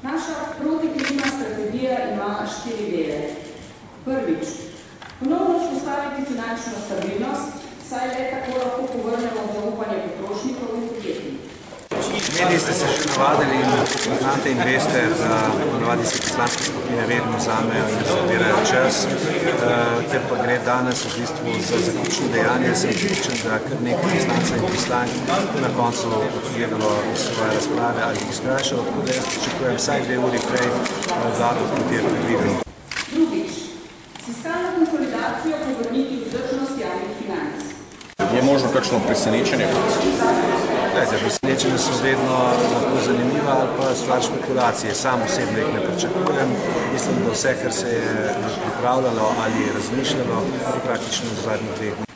Naša protikrizna strategija ima 4 dele. Prvič, ponovno vzpostaviti finančno stabilnost, saj le tako lahko povrnemo zaupanje potrošnikov in podjetnikov. Mediji ste se že navadili in poznate in veste, da ponavadi se poslanske skupine vedno vzamejo in zabirajo čas, ker pa gre danes v bistvu za zaključno dejanje. Sem prepričan, da kar nekaj poslancev in poslank na koncu odgledalo svoje razprave ali jih skrajšalo, tako da jaz pričakujem vsaj 2 uri prej vlado, kot je predvideno. Drugič, fiskalno konsolidacijo povrniti vzdržnost javnih financ. Je možno kakšno presenečenje? Presenečenja so vedno lahko zanimiva ali pa stvar špekulacije. Sam osebno jih ne pričakujem. Mislim, da vse, kar se je pripravljalo ali razmišljalo, praktično v zadnjih 2 dneh.